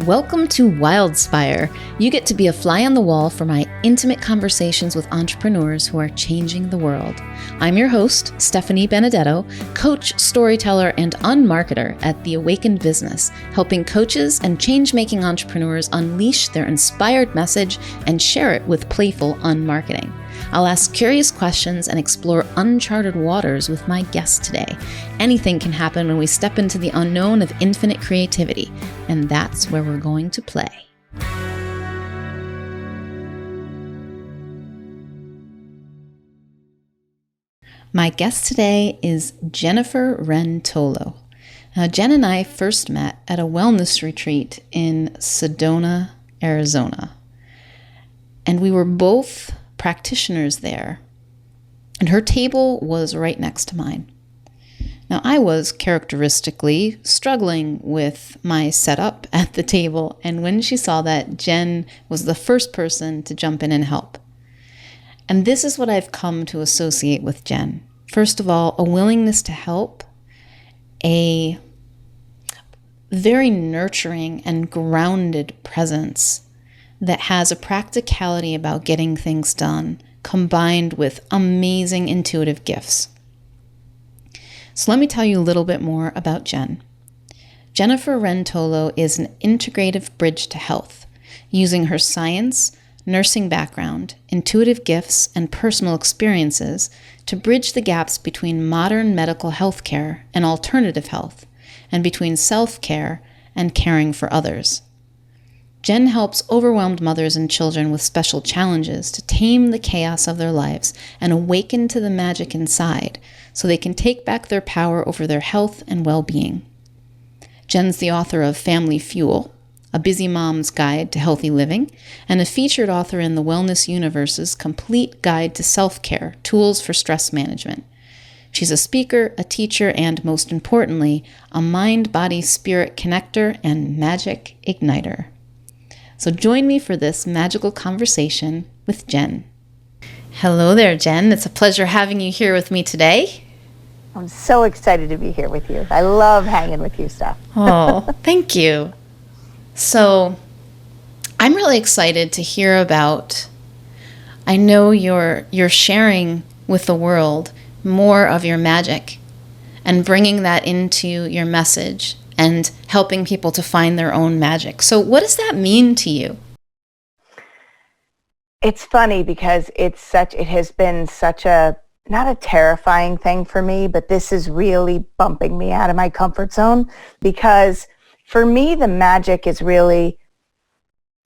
Welcome to Wildspire. You get to be a fly on the wall for my intimate conversations with entrepreneurs who are changing the world. I'm your host, Stephanie Benedetto, coach, storyteller, and unmarketer at The Awakened Business, helping coaches and change-making entrepreneurs unleash their inspired message and share it with playful unmarketing. I'll ask curious questions and explore uncharted waters with my guest today. Anything can happen when we step into the unknown of infinite creativity, and that's where we're going to play. My guest today is Wren Tolo. Now, Jen and I first met at a wellness retreat in Sedona, Arizona, and we were both practitioners there, and her table was right next to mine. Now, I was characteristically struggling with my setup at the table, and when she saw that, Jen was the first person to jump in and help. And this is what I've come to associate with Jen. First of all, a willingness to help, a very nurturing and grounded presence that has a practicality about getting things done, combined with amazing intuitive gifts. So let me tell you a little bit more about Jen. Wren Tolo is an integrative bridge to health, using her science, nursing background, intuitive gifts, and personal experiences to bridge the gaps between modern medical health care and alternative health, and between self-care and caring for others. Jen helps overwhelmed mothers and children with special challenges to tame the chaos of their lives and awaken to the magic inside so they can take back their power over their health and well-being. Jen's the author of Family Fuel, A Busy Mom's Guide to Healthy Living, and a featured author in the Wellness Universe's Complete Guide to Self-Care, Tools for Stress Management. She's a speaker, a teacher, and most importantly, a mind-body-spirit connector and magic igniter. So join me for this magical conversation with Jen. Hello there, Jen. It's a pleasure having you here with me today. I'm so excited to be here with you. I love hanging with you, Steph. Oh, thank you. So I'm really excited to hear about, I know you're sharing with the world more of your magic and bringing that into your message and helping people to find their own magic. So what does that mean to you? It's funny because it has been such a, not a terrifying thing for me, but this is really bumping me out of my comfort zone, because for me, the magic is really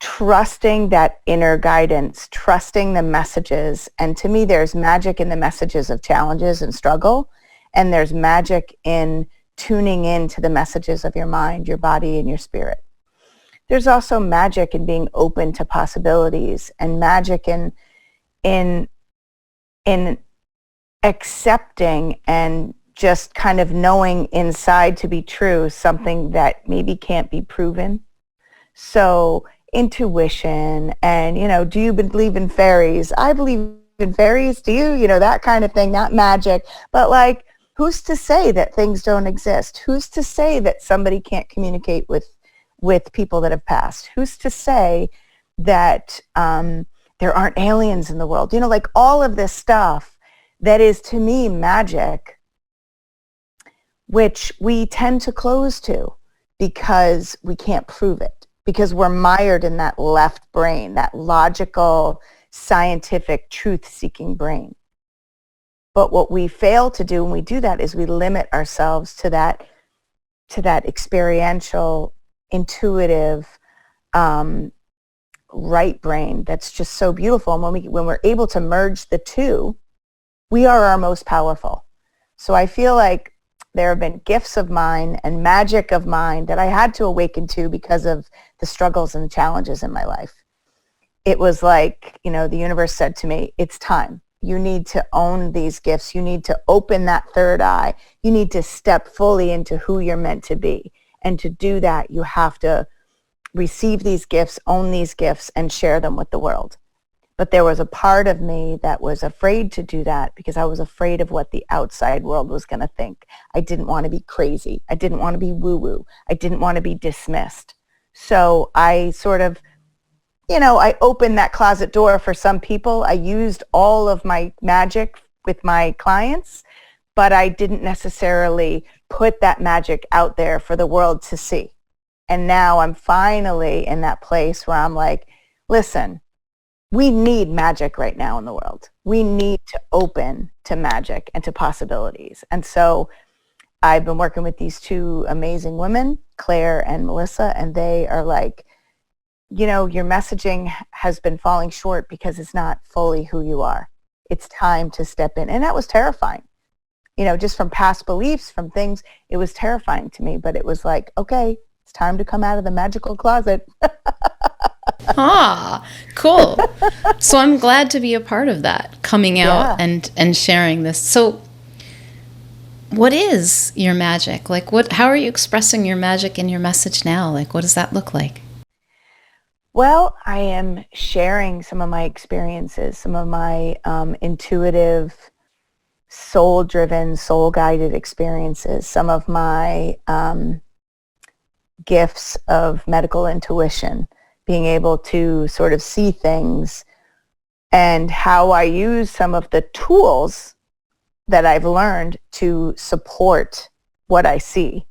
trusting that inner guidance, trusting the messages. And to me, there's magic in the messages of challenges and struggle, and there's magic in tuning in to the messages of your mind, your body, and your spirit. There's also magic in being open to possibilities, and magic in accepting and just kind of knowing inside to be true something that maybe can't be proven. So intuition and, do you believe in fairies? I believe in fairies. Do you? That kind of thing, not magic, but who's to say that things don't exist? Who's to say that somebody can't communicate with people that have passed? Who's to say that there aren't aliens in the world? All of this stuff that is, to me, magic, which we tend to close to because we can't prove it, because we're mired in that left brain, that logical, scientific, truth-seeking brain. But what we fail to do when we do that is we limit ourselves to that experiential, intuitive, right brain that's just so beautiful. And when we're able to merge the two, we are our most powerful. So I feel like there have been gifts of mine and magic of mine that I had to awaken to because of the struggles and challenges in my life. It was like, the universe said to me, it's time. You need to own these gifts. You need to open that third eye. You need to step fully into who you're meant to be. And to do that, you have to receive these gifts, own these gifts, and share them with the world. But there was a part of me that was afraid to do that because I was afraid of what the outside world was going to think. I didn't want to be crazy. I didn't want to be woo-woo. I didn't want to be dismissed. So I sort of, I opened that closet door for some people. I used all of my magic with my clients, but I didn't necessarily put that magic out there for the world to see. And now I'm finally in that place where I'm like, listen, we need magic right now in the world. We need to open to magic and to possibilities. And so I've been working with these two amazing women, Claire and Melissa, and they are like, your messaging has been falling short because it's not fully who you are. It's time to step in. And that was terrifying. Just from past beliefs, from things, it was terrifying to me. But it was like, okay, it's time to come out of the magical closet. Ah, cool. So I'm glad to be a part of that, coming out and sharing this. So what is your magic? Like, how are you expressing your magic in your message now? Like, what does that look like? Well, I am sharing some of my experiences, some of my intuitive, soul-driven, soul-guided experiences, some of my gifts of medical intuition, being able to sort of see things, and how I use some of the tools that I've learned to support what I see,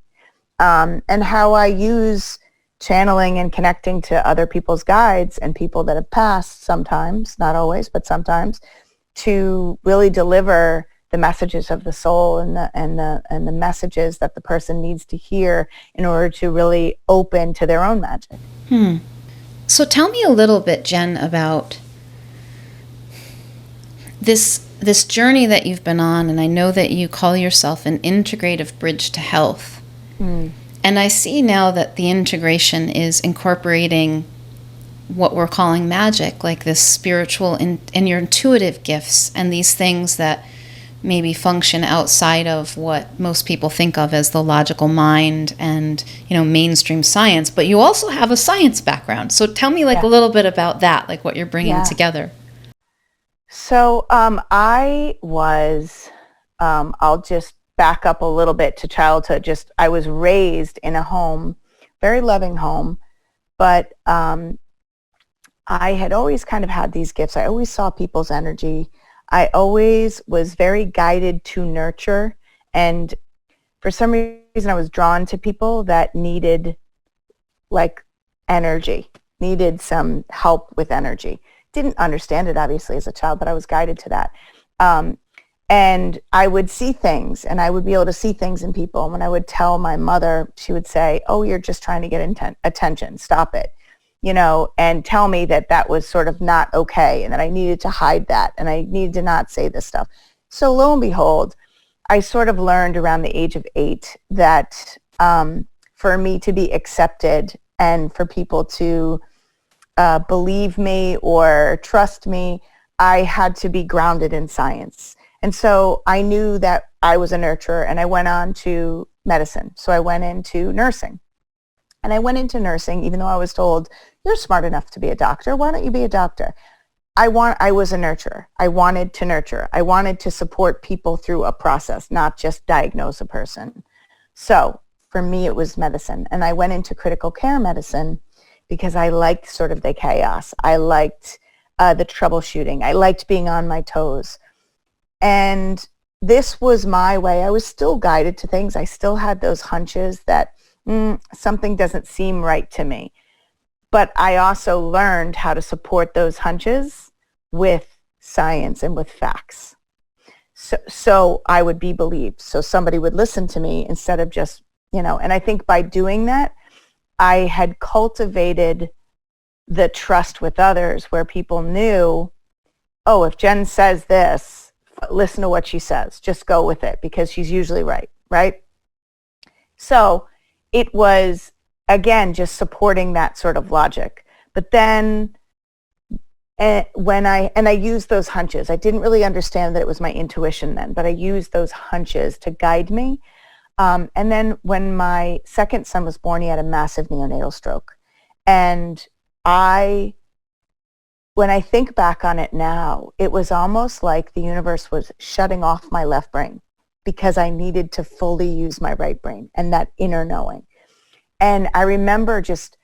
and how I use channeling and connecting to other people's guides and people that have passed sometimes, not always, but sometimes, to really deliver the messages of the soul and the messages that the person needs to hear in order to really open to their own magic. So tell me a little bit, Jen, about this journey that you've been on, and I know that you call yourself an integrative bridge to health. And I see now that the integration is incorporating what we're calling magic, like this spiritual and your intuitive gifts and these things that maybe function outside of what most people think of as the logical mind and, mainstream science. But you also have a science background. So tell me a little bit about that, like what you're bringing together. So I was, I'll just back up a little bit to childhood. I was raised in a home, very loving home, but I had always kind of had these gifts. I always saw people's energy. I always was very guided to nurture, and for some reason I was drawn to people that needed energy, needed some help with energy. Didn't understand it obviously as a child, but I was guided to that. And I would see things, and I would be able to see things in people. And when I would tell my mother, she would say, "Oh, you're just trying to get attention. Stop it." And tell me that was sort of not okay, and that I needed to hide that, and I needed to not say this stuff. So lo and behold, I sort of learned around the age of 8 that for me to be accepted and for people to believe me or trust me, I had to be grounded in science. And so I knew that I was a nurturer, and I went on to medicine. So I went into nursing. And I went into nursing even though I was told, "You're smart enough to be a doctor. Why don't you be a doctor?" I was a nurturer. I wanted to nurture. I wanted to support people through a process, not just diagnose a person. So for me, it was medicine. And I went into critical care medicine because I liked sort of the chaos. I liked the troubleshooting. I liked being on my toes. And this was my way. I was still guided to things. I still had those hunches that something doesn't seem right to me. But I also learned how to support those hunches with science and with facts. So I would be believed. So somebody would listen to me instead of just, and I think by doing that, I had cultivated the trust with others where people knew, oh, if Jen says this, listen to what she says. Just go with it because she's usually right, right? So it was, again, just supporting that sort of logic. But then when I used those hunches, I didn't really understand that it was my intuition then, but I used those hunches to guide me. And then when my second son was born, he had a massive neonatal stroke. And when I think back on it now, it was almost like the universe was shutting off my left brain because I needed to fully use my right brain and that inner knowing. And I remember just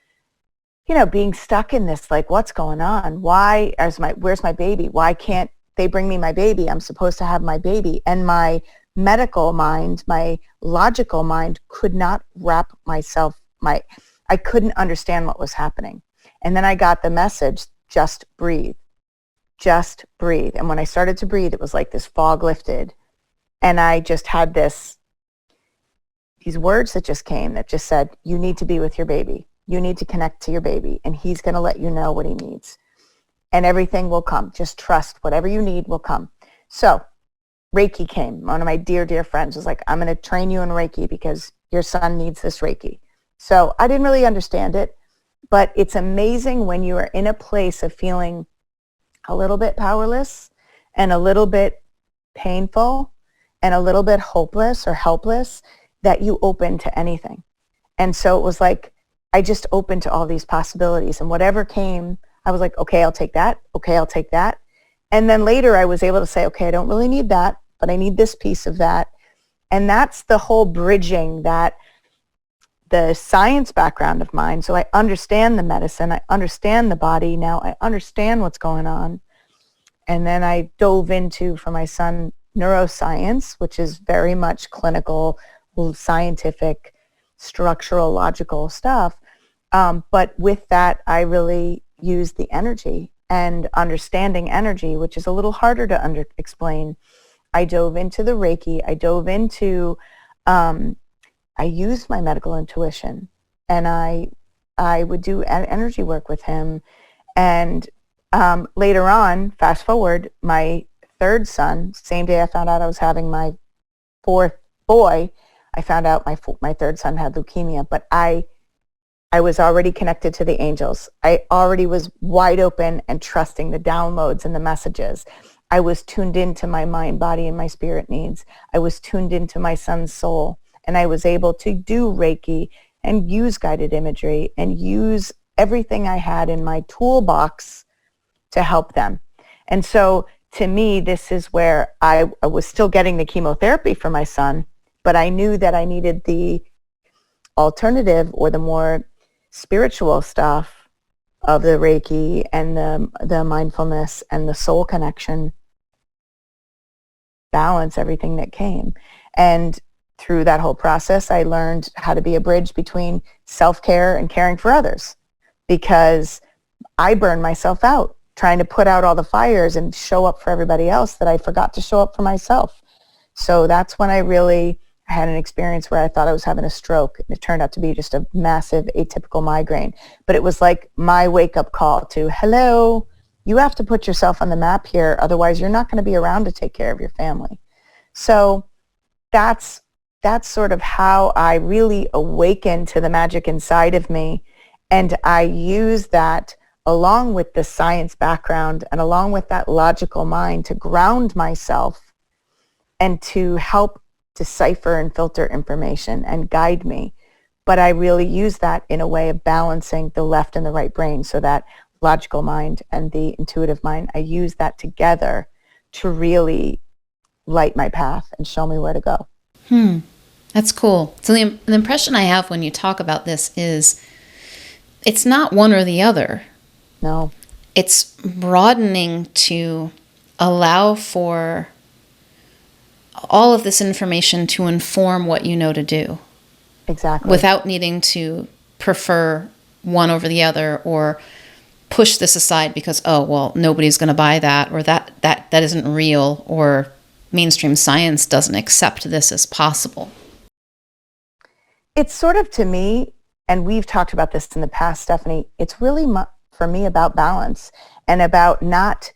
being stuck in this, like, what's going on? Where's my baby? Why can't they bring me my baby? I'm supposed to have my baby. And my medical mind, my logical mind could not wrap I couldn't understand what was happening. And then I got the message, just breathe, just breathe. And when I started to breathe, it was like this fog lifted. And I just had these words that just came that just said, you need to be with your baby. You need to connect to your baby, and he's going to let you know what he needs. And everything will come. Just trust whatever you need will come. So Reiki came. One of my dear, dear friends was like, I'm going to train you in Reiki because your son needs this Reiki. So I didn't really understand it, but it's amazing when you are in a place of feeling a little bit powerless and a little bit painful and a little bit hopeless or helpless that you open to anything. And so it was like, I just opened to all these possibilities, and whatever came, I was like, okay, I'll take that. Okay, I'll take that. And then later I was able to say, okay, I don't really need that, but I need this piece of that. And that's the whole bridging, that the science background of mine. So I understand the medicine. I understand the body. Now I understand what's going on. And then I dove into, for my son, neuroscience, which is very much clinical, scientific, structural, logical stuff. But with that, I really used the energy and understanding energy, which is a little harder to explain. I dove into the Reiki. I dove into, I used my medical intuition, and I would do energy work with him. And later on, fast forward, my third son, same day I found out I was having my fourth boy, I found out my third son had leukemia, but I was already connected to the angels. I already was wide open and trusting the downloads and the messages. I was tuned into my mind, body, and my spirit needs. I was tuned into my son's soul, and I was able to do Reiki and use guided imagery and use everything I had in my toolbox to help them. And so to me, this is where I was still getting the chemotherapy for my son, but I knew that I needed the alternative or the more spiritual stuff of the Reiki and the mindfulness and the soul connection, balance everything that came. And through that whole process, I learned how to be a bridge between self-care and caring for others, because I burned myself out trying to put out all the fires and show up for everybody else that I forgot to show up for myself. So that's when I had an experience where I thought I was having a stroke, and it turned out to be just a massive atypical migraine. But it was like my wake-up call to, hello, you have to put yourself on the map here, otherwise you're not going to be around to take care of your family. So that's sort of how I really awakened to the magic inside of me. And I use that along with the science background and along with that logical mind to ground myself and to help decipher and filter information and guide me. But I really use that in a way of balancing the left and the right brain, so that logical mind and the intuitive mind, I use that together to really light my path and show me where to go. That's cool. So the impression I have when you talk about this is it's not one or the other. No. It's broadening to allow for all of this information to inform what you know to do. Exactly. Without needing to prefer one over the other or push this aside because, oh, well, nobody's going to buy that, or that isn't real, or mainstream science doesn't accept this as possible. It's sort of, to me, and we've talked about this in the past, Stephanie, it's really for me about balance and about not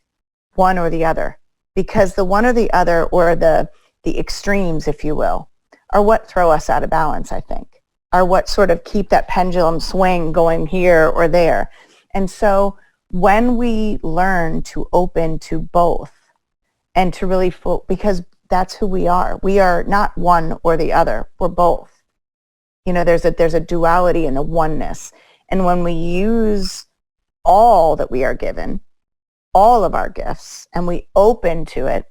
one or the other, because the one or the other, or the extremes, if you will, are what throw us out of balance, I think, are what sort of keep that pendulum swing going here or there. And so when we learn to open to both and to really, because that's who we are not one or the other, we're both. There's a duality in the oneness. And when we use all that we are given, all of our gifts, and we open to it,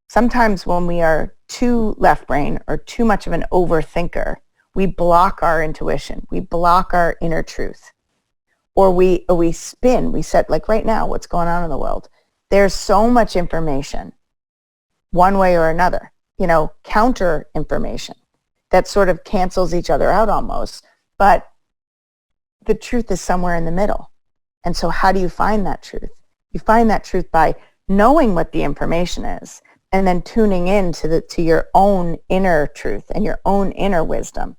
sometimes when we are too left brain or too much of an overthinker, we block our intuition. We block our inner truth. or we spin. We set, like right now, what's going on in the world. There's so much information, one way or another, counter information that sort of cancels each other out almost. But the truth is somewhere in the middle. And so how do you find that truth? You find that truth by knowing what the information is and then tuning in to your own inner truth and your own inner wisdom.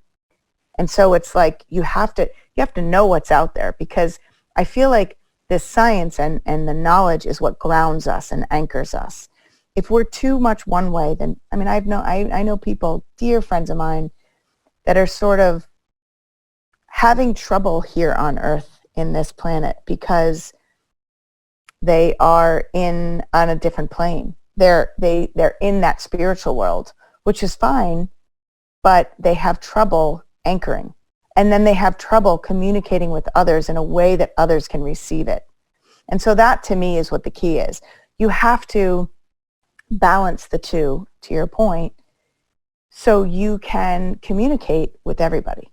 And so it's like you have to know what's out there, because I feel like this science and the knowledge is what grounds us and anchors us. If we're too much one way, then, I mean, I know people, dear friends of mine, that are sort of having trouble here on Earth in this planet because they are on a different plane. They're in that spiritual world, which is fine, but they have trouble anchoring. And then they have trouble communicating with others in a way that others can receive it. And so that, to me, is what the key is. You have to balance the two, to your point, so you can communicate with everybody,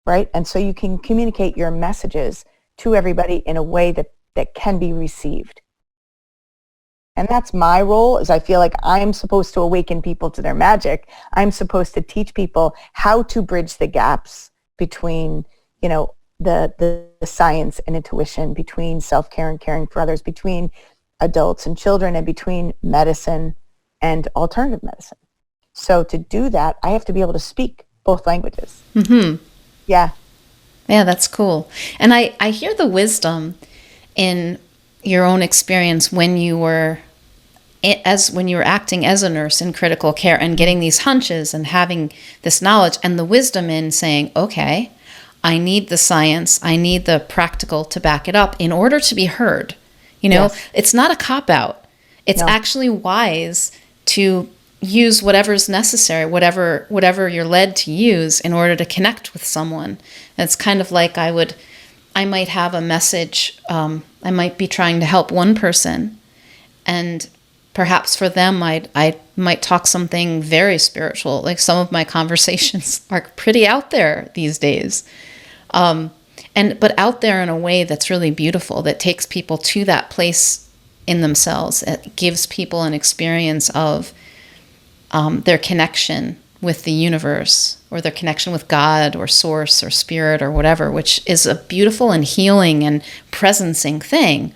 right? And so you can communicate your messages to everybody in a way that can be received. And that's my role, is I feel like I'm supposed to awaken people to their magic. I'm supposed to teach people how to bridge the gaps between, the science and intuition, between self-care and caring for others, between adults and children, and between medicine and alternative medicine. So to do that, I have to be able to speak both languages. Mm-hmm. Yeah. Yeah, that's cool. And I hear the wisdom in your own experience when you were acting as a nurse in critical care and getting these hunches and having this knowledge, and the wisdom in saying, okay, I need the science, I need the practical to back it up in order to be heard. Yes. It's not a cop-out. It's actually wise to use whatever's necessary, whatever you're led to use in order to connect with someone. It's kind of like I might have a message, I might be trying to help one person, and perhaps for them I might talk something very spiritual. Like some of my conversations are pretty out there these days. But out there in a way that's really beautiful, that takes people to that place in themselves. It gives people an experience of their connection with the universe, or their connection with God or source or spirit or whatever, which is a beautiful and healing and presencing thing.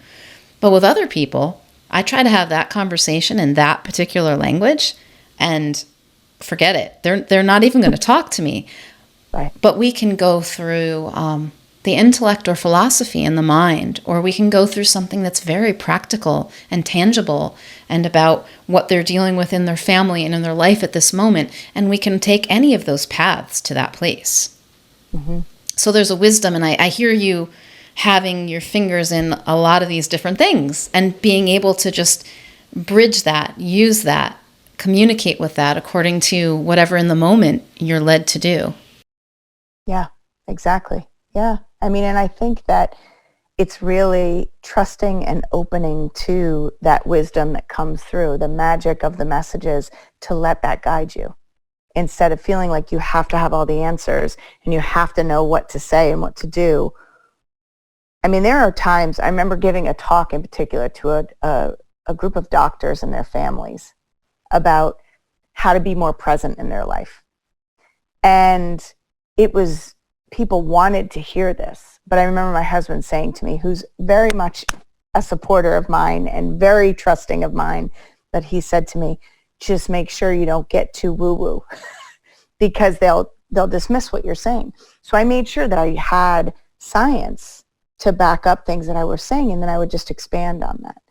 But with other people, I try to have that conversation in that particular language and forget it. They're not even going to talk to me. Right. But we can go through the intellect or philosophy in the mind, or we can go through something that's very practical and tangible and about what they're dealing with in their family and in their life at this moment. And we can take any of those paths to that place. Mm-hmm. So there's a wisdom, and I hear you having your fingers in a lot of these different things and being able to just bridge that, use that, communicate with that according to whatever in the moment you're led to do. Yeah, exactly. Yeah. I mean, and I think that it's really trusting and opening to that wisdom that comes through, the magic of the messages, to let that guide you, instead of feeling like you have to have all the answers and you have to know what to say and what to do. I mean, there are times, I remember giving a talk in particular to a group of doctors and their families about how to be more present in their life. And it was, people wanted to hear this. But I remember my husband saying to me, who's very much a supporter of mine and very trusting of mine, that he said to me, just make sure you don't get too woo-woo because they'll dismiss what you're saying. So I made sure that I had science to back up things that I was saying, and then I would just expand on that.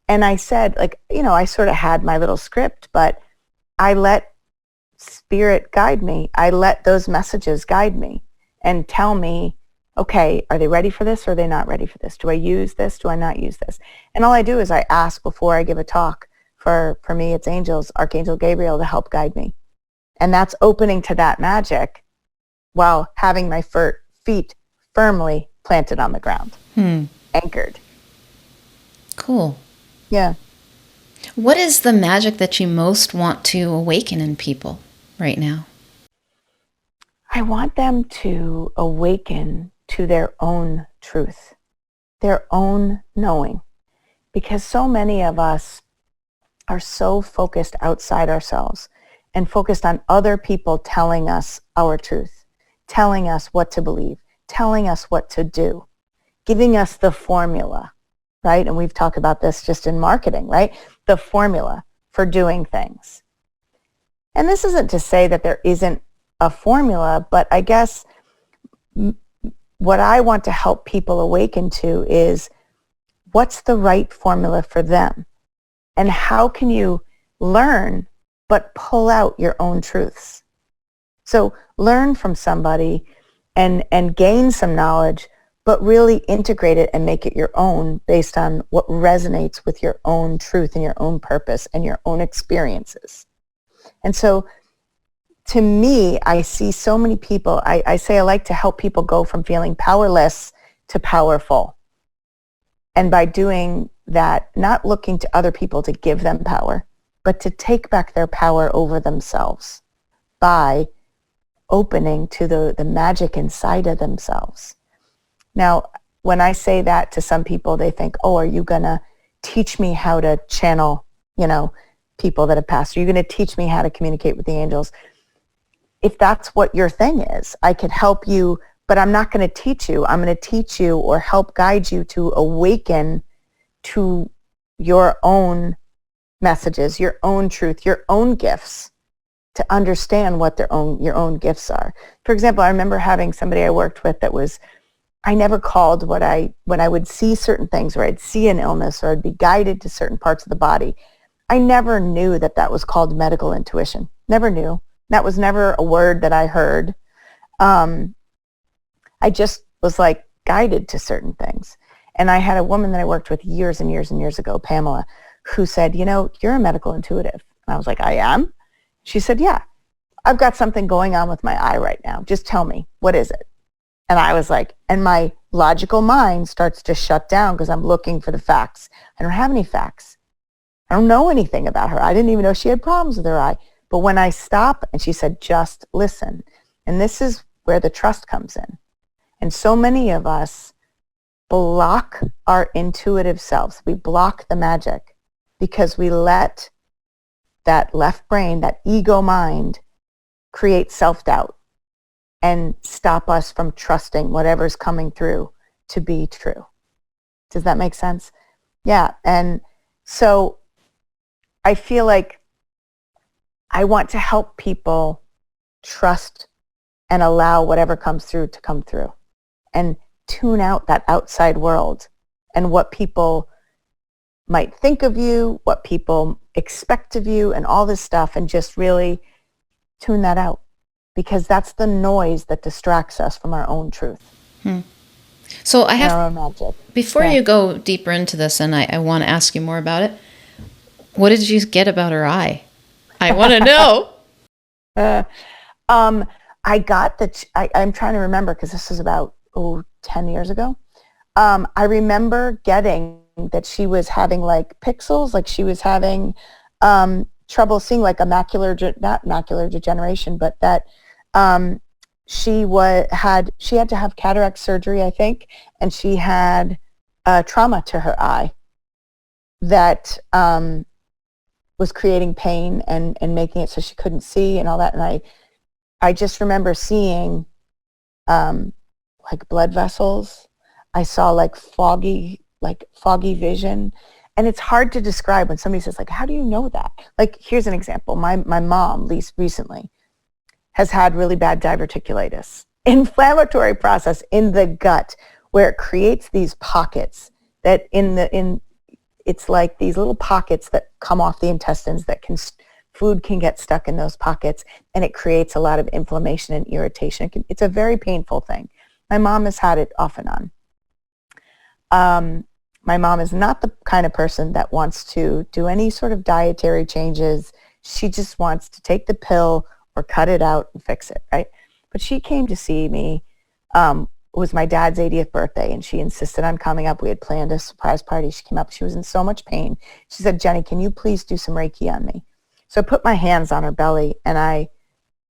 And I said, I sort of had my little script, but I let spirit guide me. I let those messages guide me and tell me, okay, are they ready for this or are they not ready for this? Do I use this? Do I not use this? And all I do is I ask before I give a talk. For me, it's Archangel Gabriel, to help guide me. And that's opening to that magic while having my feet firmly planted on the ground, anchored. Cool. Yeah. What is the magic that you most want to awaken in people right now? I want them to awaken to their own truth, their own knowing. Because so many of us are so focused outside ourselves and focused on other people telling us our truth, telling us what to believe, telling us what to do, giving us the formula, right? And we've talked about this just in marketing, right? The formula for doing things. And this isn't to say that there isn't a formula, but I guess what I want to help people awaken to is what's the right formula for them? And how can you learn but pull out your own truths? So learn from somebody and gain some knowledge, but really integrate it and make it your own based on what resonates with your own truth and your own purpose and your own experiences. And so to me, I see so many people, I say I like to help people go from feeling powerless to powerful. And by doing that, not looking to other people to give them power, but to take back their power over themselves by opening to the magic inside of themselves. Now, when I say that to some people, they think, oh, are you going to teach me how to channel, people that have passed? Are you going to teach me how to communicate with the angels? If that's what your thing is, I could help you, but I'm not going to teach you. I'm going to teach you or help guide you to awaken to your own messages, your own truth, your own gifts, to understand what your own gifts are. For example, I remember having somebody I worked with that was, I never called when I would see certain things, or I'd see an illness, or I'd be guided to certain parts of the body. I never knew that was called medical intuition. Never knew. That was never a word that I heard. I just was like guided to certain things. And I had a woman that I worked with years and years and years ago, Pamela, who said, you're a medical intuitive. And I was like, I am? She said, yeah, I've got something going on with my eye right now. Just tell me, what is it? And I was like, and my logical mind starts to shut down because I'm looking for the facts. I don't have any facts. I don't know anything about her. I didn't even know she had problems with her eye. But when I stop, and she said, just listen. And this is where the trust comes in. And so many of us block our intuitive selves. We block the magic because we let that left brain, that ego mind, create self-doubt and stop us from trusting whatever's coming through to be true. Does that make sense? Yeah. And so I feel like I want to help people trust and allow whatever comes through to come through, and tune out that outside world and what people might think of you, what people expect of you, and all this stuff, and just really tune that out, because that's the noise that distracts us from our own truth. So I have, our own magic. Before you go deeper into this, and I want to ask you more about it, what did you get about her eye? I want to know. I got I'm trying to remember, because this is about 10 years ago. I remember getting that she was having like pixels, like she was having trouble seeing, like a not macular degeneration, but that she had to have cataract surgery, I think, and she had trauma to her eye that was creating pain and making it so she couldn't see and all that. And I just remember seeing like blood vessels. I saw like foggy vision. And it's hard to describe when somebody says, like, how do you know that? Like, here's an example. My mom, least recently, has had really bad diverticulitis, inflammatory process in the gut, where it creates these pockets that it's like these little pockets that come off the intestines that food can get stuck in those pockets, and it creates a lot of inflammation and irritation. It's a very painful thing. My mom has had it off and on. My mom is not the kind of person that wants to do any sort of dietary changes. She just wants to take the pill or cut it out and fix it, right? But she came to see me. It was my dad's 80th birthday, and she insisted on coming up. We had planned a surprise party. She came up. She was in so much pain. She said, Jenny, can you please do some Reiki on me? So I put my hands on her belly, and I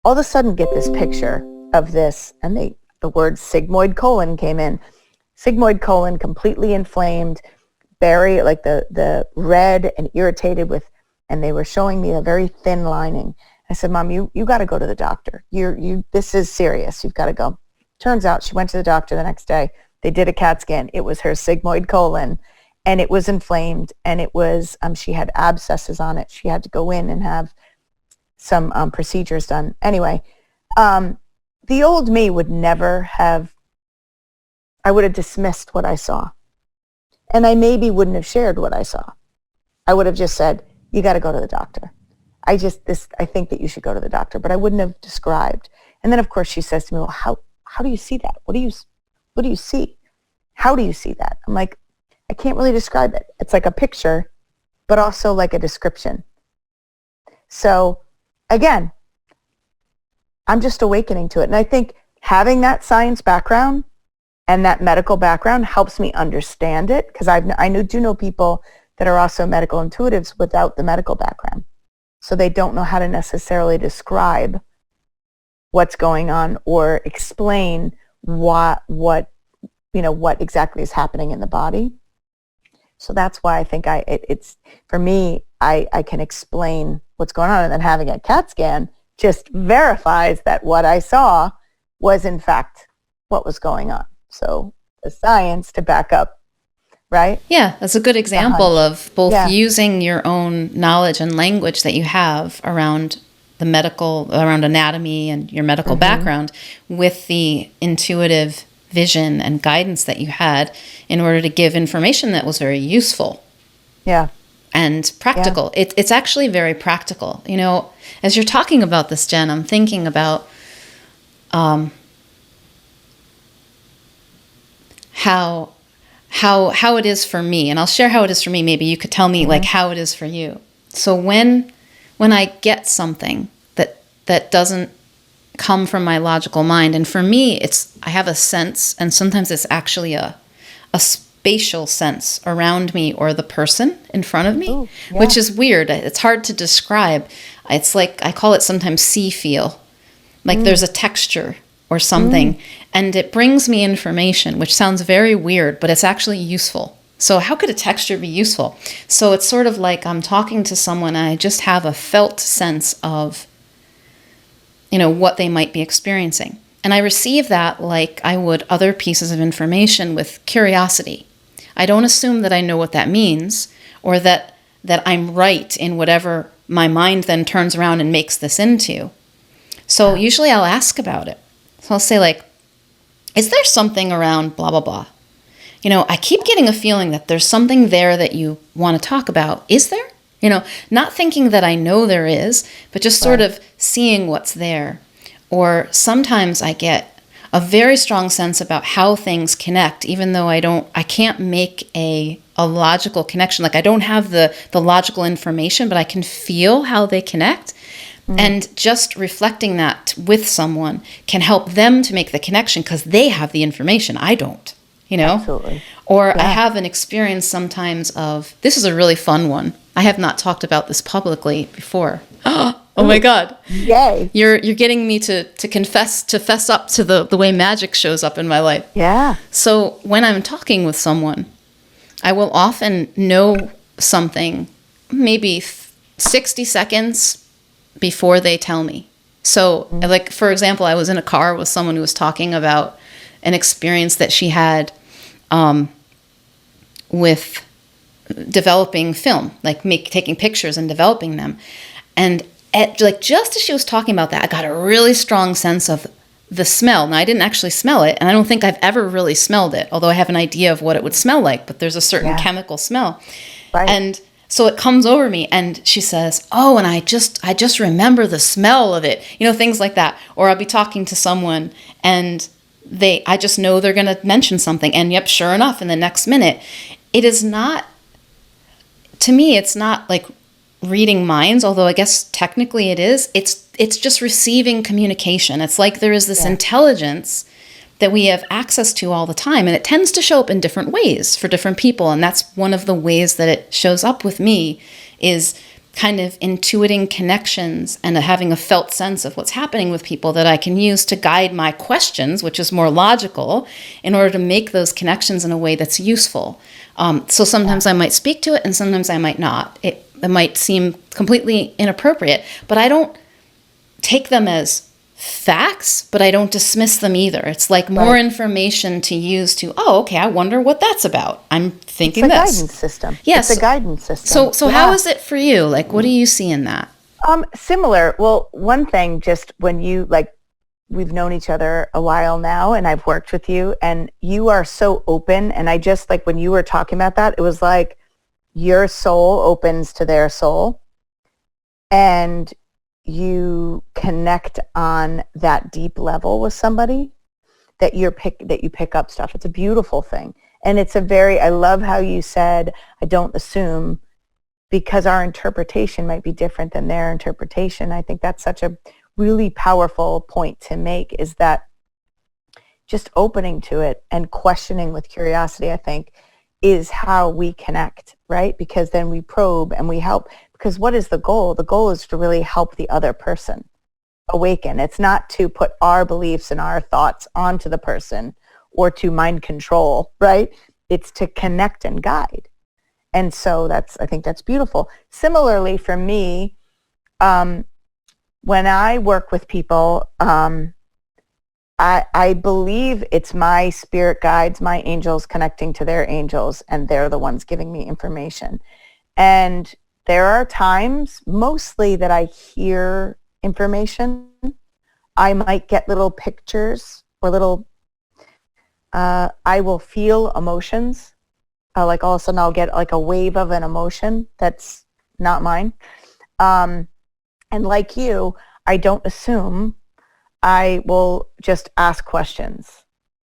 all of a sudden get this picture of this, and the word sigmoid colon came in. sigmoid colon completely inflamed, very like the red and irritated with, and they were showing me a very thin lining. I said, Mom, you got to go to the doctor. This is serious. You've got to go. Turns out she went to the doctor the next day. They did a CAT scan. It was her sigmoid colon, and it was inflamed, and it was, she had abscesses on it. She had to go in and have some procedures done. Anyway, the old me would never have, I would have dismissed what I saw. And I maybe wouldn't have shared what I saw. I would have just said, you got to go to the doctor. I think that you should go to the doctor, but I wouldn't have described. And then of course she says to me, well, how do you see that? What do you see? How do you see that? I'm like, I can't really describe it. It's like a picture, but also like a description. So again, I'm just awakening to it. And I think having that science background and that medical background helps me understand it, because I do know people that are also medical intuitives without the medical background. So they don't know how to necessarily describe what's going on or explain what exactly is happening in the body. So that's why I think it's for me, I can explain what's going on, and then having a CAT scan just verifies that what I saw was in fact what was going on. So the science to back up, right? Yeah, that's a good example of both using your own knowledge and language that you have around the medical, around anatomy and your medical background, with the intuitive vision and guidance that you had in order to give information that was very useful. Yeah. And practical. Yeah. It's actually very practical. You know, as you're talking about this, Jen, I'm thinking about how it is for me, and I'll share how it is for me. Maybe you could tell me like how it is for you. So when I get something that doesn't come from my logical mind, and for me, I have a sense, and sometimes it's actually a spatial sense around me or the person in front of me, which is weird. It's hard to describe. It's like, I call it sometimes see feel, like there's a texture or something, and it brings me information, which sounds very weird, but it's actually useful. So how could a texture be useful? So it's sort of like I'm talking to someone and I just have a felt sense of, what they might be experiencing. And I receive that like I would other pieces of information with curiosity. I don't assume that I know what that means, or that I'm right in whatever my mind then turns around and makes this into. So usually I'll ask about it. So I'll say like, is there something around blah, blah, blah? I keep getting a feeling that there's something there that you want to talk about. Is there? Not thinking that I know there is, but just sort of seeing what's there. Or sometimes I get a very strong sense about how things connect, even though I can't make a logical connection. Like I don't have the logical information, but I can feel how they connect. And just reflecting that with someone can help them to make the connection because they have the information. I don't, Absolutely. Or I have an experience sometimes of, this is a really fun one. I have not talked about this publicly before. Oh my God. Yay. You're getting me to fess up to the way magic shows up in my life. Yeah. So when I'm talking with someone, I will often know something maybe 60 seconds before they tell me. So like, for example, I was in a car with someone who was talking about an experience that she had with developing film, like taking pictures and developing them. And just as she was talking about that, I got a really strong sense of the smell. Now, I didn't actually smell it, and I don't think I've ever really smelled it, although I have an idea of what it would smell like, but there's a certain chemical smell. Right. And so it comes over me, and she says, oh, and I just remember the smell of it, things like that. Or I'll be talking to someone, and I just know they're going to mention something, and yep, sure enough, in the next minute, it is not, to me, it's not like reading minds, although I guess technically it is. It's just receiving communication. It's like there is this intelligence that we have access to all the time, and it tends to show up in different ways for different people. And that's one of the ways that it shows up with me is kind of intuiting connections and having a felt sense of what's happening with people that I can use to guide my questions, which is more logical, in order to make those connections in a way that's useful. So sometimes I might speak to it and sometimes I might not. It might seem completely inappropriate, but I don't take them as facts, but I don't dismiss them either. It's like more information to use to, okay, I wonder what that's about. I'm thinking it's a this. guidance system. Yes. It's a guidance system. So how is it for you? Like, what do you see in that? Similar. Well, one thing, just when you, like, we've known each other a while now and I've worked with you and you are so open. And I just, like, when you were talking about that, it was like your soul opens to their soul and you connect on that deep level with somebody that you pick up stuff. It's a beautiful thing. And it's I love how you said, I don't assume, because our interpretation might be different than their interpretation. I think that's such a really powerful point to make, is that just opening to it and questioning with curiosity, I think, is how we connect, right? Because then we probe and we help. Because what is the goal? The goal is to really help the other person awaken. It's not to put our beliefs and our thoughts onto the person or to mind control, right? It's to connect and guide. And so I think that's beautiful. Similarly, for me, when I work with people, I believe it's my spirit guides, my angels connecting to their angels, and they're the ones giving me information. And there are times, mostly, that I hear information. I might get little pictures or I will feel emotions. Like all of a sudden I'll get like a wave of an emotion that's not mine. And like you, I don't assume. I will just ask questions.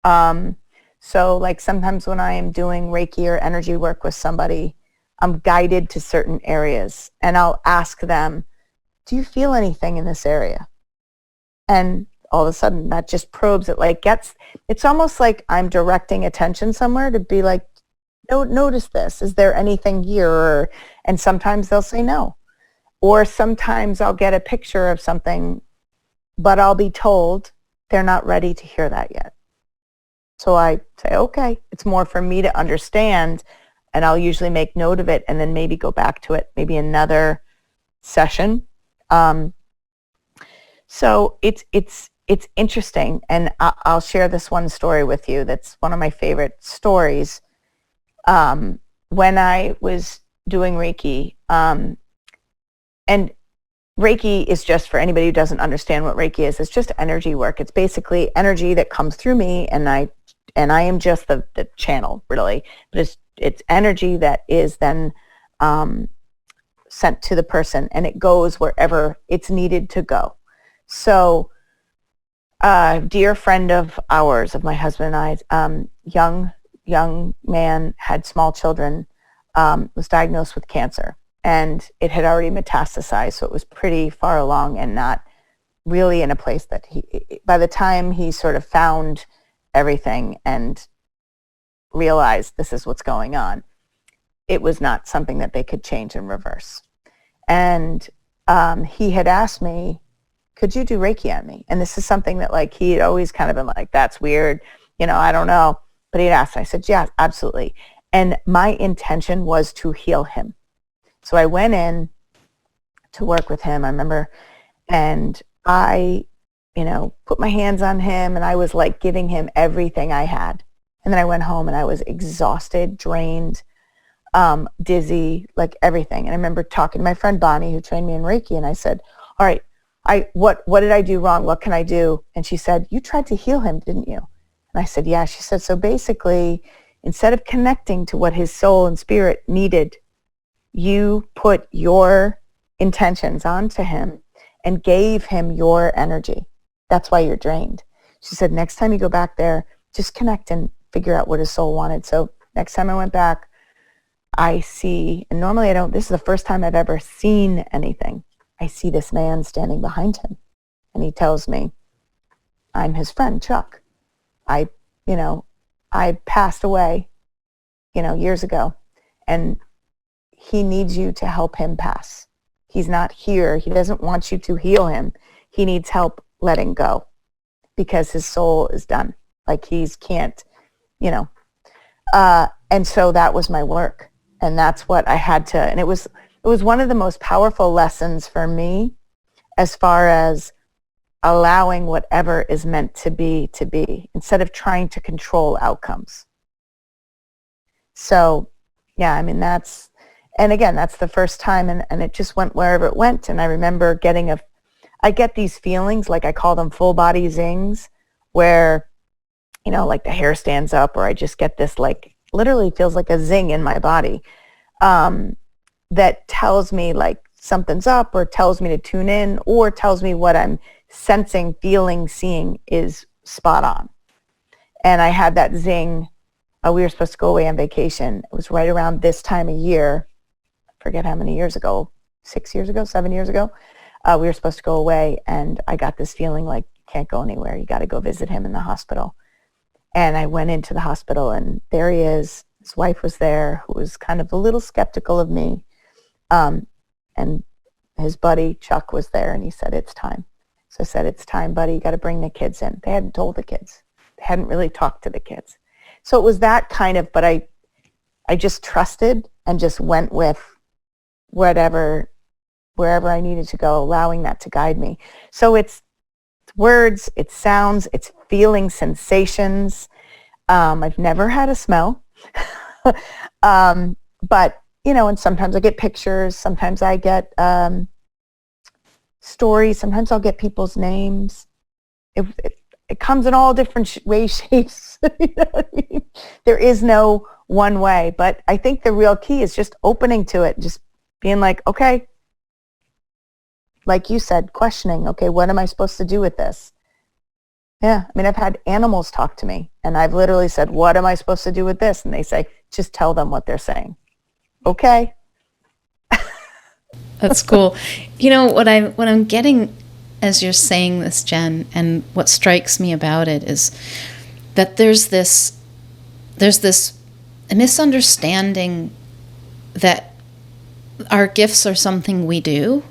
So like sometimes when I am doing Reiki or energy work with somebody, I'm guided to certain areas and I'll ask them, do you feel anything in this area? And all of a sudden that just probes it, like it's almost like I'm directing attention somewhere to be like, notice this. Is there anything here? And sometimes they'll say no. Or sometimes I'll get a picture of something, but I'll be told they're not ready to hear that yet. So I say, okay, it's more for me to understand, and I'll usually make note of it and then maybe go back to it, maybe another session. So it's interesting, and I'll share this one story with you that's one of my favorite stories. When I was doing Reiki, and Reiki is just, for anybody who doesn't understand what Reiki is, it's just energy work. It's basically energy that comes through me, and I am just the channel, really. But it's energy that is then sent to the person, and it goes wherever it's needed to go. So a dear friend of ours, of my husband and I, young man, had small children, was diagnosed with cancer. And it had already metastasized, so it was pretty far along and not really in a place that by the time he sort of found everything and realized this is what's going on, it was not something that they could change and reverse. And he had asked me, could you do Reiki on me? And this is something that, like, he had always kind of been like, that's weird, I don't know. But he had asked, I said, yeah, absolutely. And my intention was to heal him. So I went in to work with him, I remember, and I, put my hands on him, and I was like giving him everything I had. And then I went home and I was exhausted, drained, dizzy, like everything. And I remember talking to my friend Bonnie, who trained me in Reiki, and I said, all right, what did I do wrong? What can I do? And she said, you tried to heal him, didn't you? And I said, yeah. She said, so basically, instead of connecting to what his soul and spirit needed, you put your intentions onto him and gave him your energy. That's why you're drained. She said, next time you go back there, just connect and figure out what his soul wanted. So next time I went back, I see, and normally I don't, this is the first time I've ever seen anything. I see this man standing behind him, and he tells me, I'm his friend, Chuck. I passed away, years ago, and he needs you to help him pass. He's not here. He doesn't want you to heal him. He needs help letting go because his soul is done. Like he's can't, you know. And so that was my work. And that's what I had to, and it was one of the most powerful lessons for me as far as allowing whatever is meant to be instead of trying to control outcomes. So, yeah, I mean, that's the first time, and it just went wherever it went. And I remember I get these feelings, like I call them full body zings, where, you know, like the hair stands up, or I just get this, like, literally feels like a zing in my body, that tells me like something's up, or tells me to tune in, or tells me what I'm sensing, feeling, seeing is spot on. And I had that zing. We were supposed to go away on vacation. It was right around this time of year. I forget how many years ago, 6 years ago, 7 years ago. We were supposed to go away, and I got this feeling like, you can't go anywhere. You got to go visit him in the hospital. And I went into the hospital, and there he is. His wife was there, who was kind of a little skeptical of me. And his buddy, Chuck, was there, and he said, it's time. So I said, it's time, buddy. You got to bring the kids in. They hadn't told the kids. They hadn't really talked to the kids. So it was that kind of, but I just trusted and just went with wherever I needed to go, allowing that to guide me. So it's words, it's sounds, it's feeling sensations. I've never had a smell. But, you know, and sometimes I get pictures, sometimes I get stories, sometimes I'll get people's names. It comes in all different ways, shapes. You know what I mean? There is no one way, but I think the real key is just opening to it, just being like, okay, like you said, questioning, okay, what am I supposed to do with this? Yeah, I mean, I've had animals talk to me, and I've literally said, what am I supposed to do with this? And they say, just tell them what they're saying. Okay. That's cool. You know, what I'm getting as you're saying this, Jen, and what strikes me about it is that there's this misunderstanding that our gifts are something we do,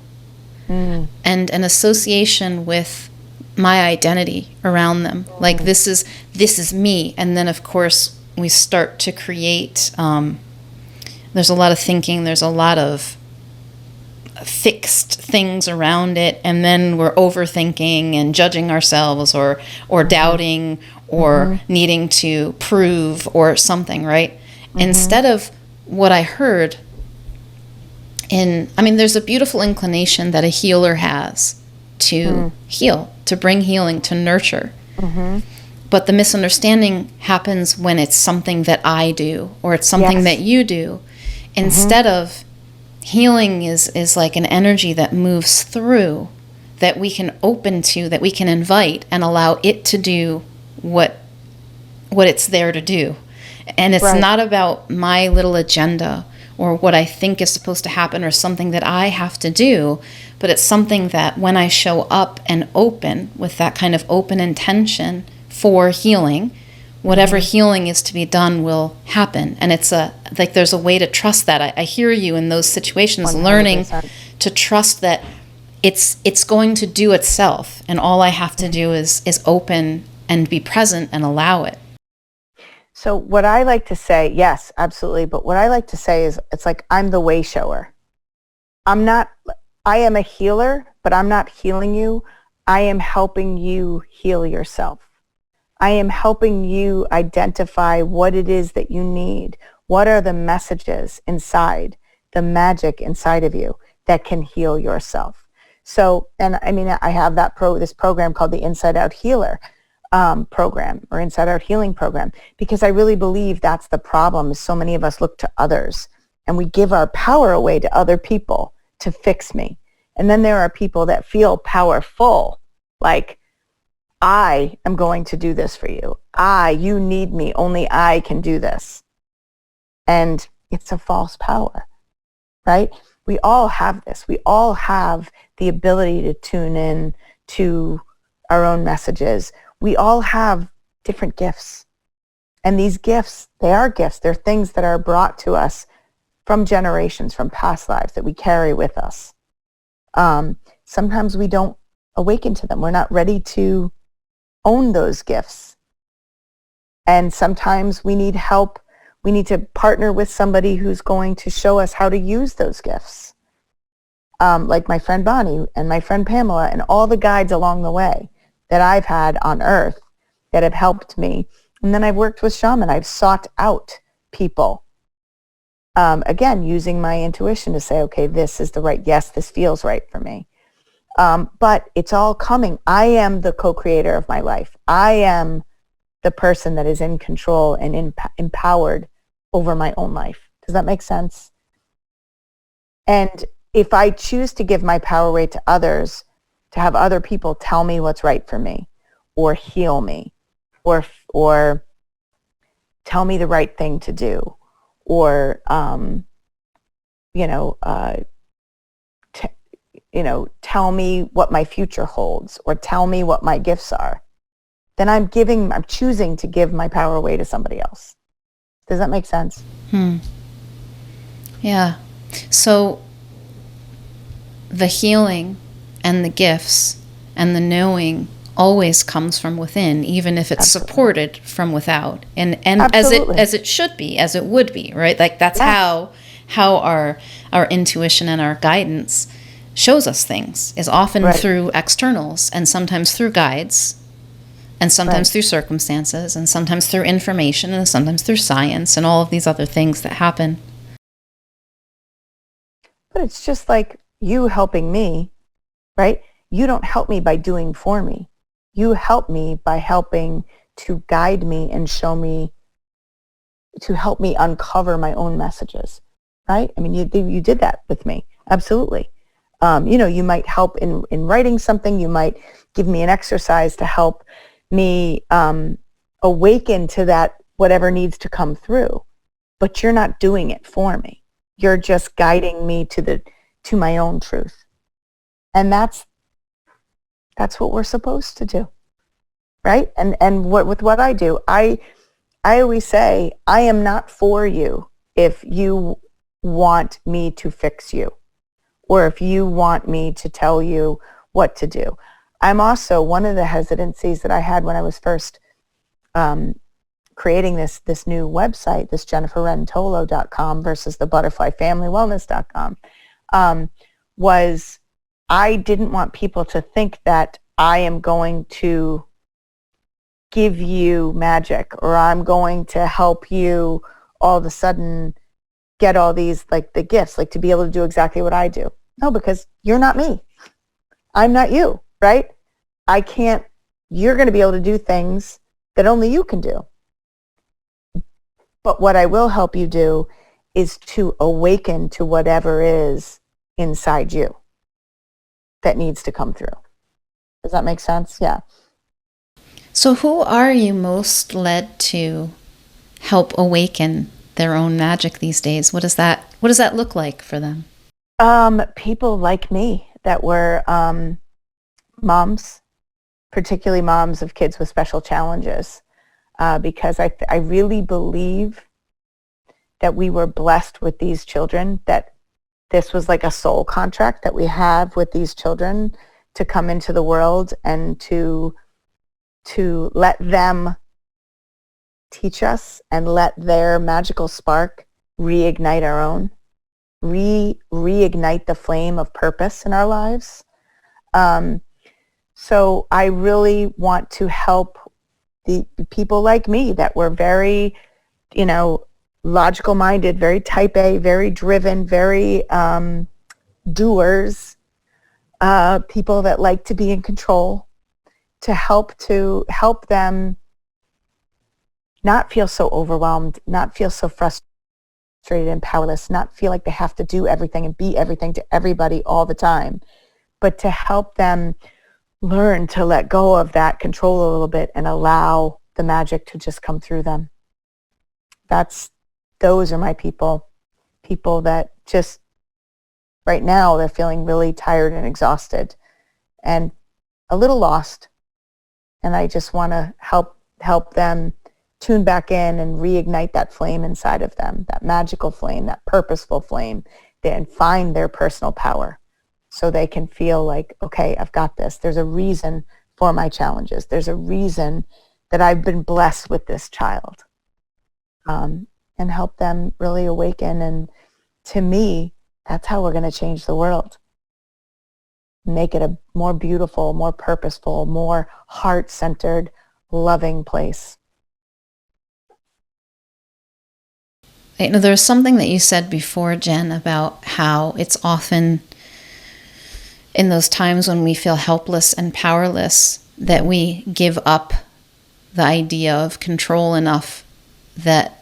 and an association with my identity around them. Like this is me, and then of course we start to create. There's a lot of thinking. There's a lot of fixed things around it, and then we're overthinking and judging ourselves, or doubting, or needing to prove, or something, right? Instead of what I heard there's a beautiful inclination that a healer has to heal, to bring healing, to nurture. But the misunderstanding happens when it's something that I do, or it's something that you do, instead of healing is like an energy that moves through, that we can open to, that we can invite and allow it to do what it's there to do. And it's not about my little agenda or what I think is supposed to happen or something that I have to do, but it's something that when I show up and open with that kind of open intention for healing, whatever healing is to be done will happen. And it's there's a way to trust that. I hear you in those situations, 100%. Learning to trust that it's going to do itself, and all I have to do is open and be present and allow it. So what I like to say, yes, absolutely. But what I like to say is, it's like, I'm the way shower. I am a healer, but I'm not healing you. I am helping you heal yourself. I am helping you identify what it is that you need. What are the messages inside, the magic inside of you that can heal yourself? So, and I mean, I have this program called the Inside Out Healer program, or Inside Out Healing program, because I really believe that's the problem, is so many of us look to others and we give our power away to other people to fix me. And then there are people that feel powerful, like, I am going to do this for you. You need me. Only I can do this. And it's a false power, right? We all have this. We all have the ability to tune in to our own messages. We all have different gifts. And these gifts, they are gifts. They're things that are brought to us from generations, from past lives, that we carry with us. Sometimes we don't awaken to them. We're not ready to own those gifts. And sometimes we need help. We need to partner with somebody who's going to show us how to use those gifts. Like my friend Bonnie and my friend Pamela and all the guides along the way that I've had on earth that have helped me. And then I've worked with shaman. I've sought out people. Again, using my intuition to say, okay, this is the right, yes, this feels right for me. But it's all coming. I am the co-creator of my life. I am the person that is in control and empowered over my own life. Does that make sense? And if I choose to give my power away to others, to have other people tell me what's right for me, or heal me, or tell me the right thing to do, or tell me what my future holds, or tell me what my gifts are, then I'm choosing to give my power away to somebody else. Does that make sense? Yeah. So the healing and the gifts and the knowing always comes from within, even if it's Absolutely. supported from without, and Absolutely. as it should be, as it would be, right? Like that's Yes. how our intuition and our guidance shows us things, is often Right. through externals, and sometimes through guides, and sometimes Right. through circumstances, and sometimes through information, and sometimes through science, and all of these other things that happen. But it's just like you helping me, right? You don't help me by doing for me. You help me by helping to guide me and show me, to help me uncover my own messages, right? I mean, you did that with me. Absolutely. You might help in writing something. You might give me an exercise to help me awaken to that, whatever needs to come through. But you're not doing it for me. You're just guiding me to my own truth. And that's what we're supposed to do, right? And with what I do, I always say, I am not for you if you want me to fix you, or if you want me to tell you what to do. I'm also, one of the hesitancies that I had when I was first creating this new website, this JenniferWrenTolo.com versus the ButterflyFamilyWellness.com, was I didn't want people to think that I am going to give you magic, or I'm going to help you all of a sudden get all these, like the gifts, like to be able to do exactly what I do. No, because you're not me. I'm not you, right? You're going to be able to do things that only you can do. But what I will help you do is to awaken to whatever is inside you that needs to come through. Does that make sense? Yeah. So who are you most led to help awaken their own magic these days? What does that look like for them? People like me that were moms, particularly moms of kids with special challenges, because I really believe that we were blessed with these children, that this was like a soul contract that we have with these children to come into the world and to let them teach us and let their magical spark reignite our own, reignite the flame of purpose in our lives. So I really want to help the people like me that were very, logical minded, very type A, very driven, very doers, people that like to be in control, to help them not feel so overwhelmed, not feel so frustrated and powerless, not feel like they have to do everything and be everything to everybody all the time, but to help them learn to let go of that control a little bit and allow the magic to just come through them. Those are my people that just right now they're feeling really tired and exhausted and a little lost. And I just want to help them tune back in and reignite that flame inside of them, that magical flame, that purposeful flame, and find their personal power. so they can feel like, okay, I've got this. There's a reason for my challenges. There's a reason that I've been blessed with this child, and help them really awaken. And to me, that's how we're going to change the world. Make it a more beautiful, more purposeful, more heart-centered, loving place. You know, there's something that you said before, Jen, about how it's often in those times when we feel helpless and powerless that we give up the idea of control enough that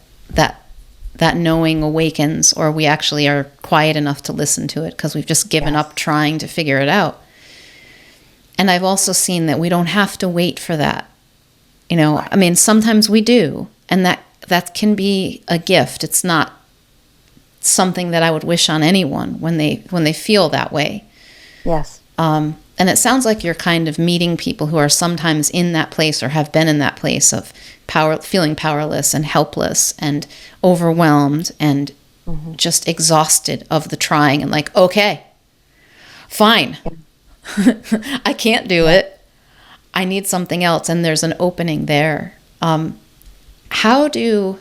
knowing awakens, or we actually are quiet enough to listen to it because we've just given up trying to figure it out. And I've also seen that we don't have to wait for that. You know, I mean, sometimes we do, and that can be a gift. It's not something that I would wish on anyone when they feel that way. Yes. And it sounds like you're kind of meeting people who are sometimes in that place or have been in that place of feeling powerless and helpless and overwhelmed and just exhausted of the trying, and like, okay, fine. I can't do it. I need something else. And there's an opening there. How do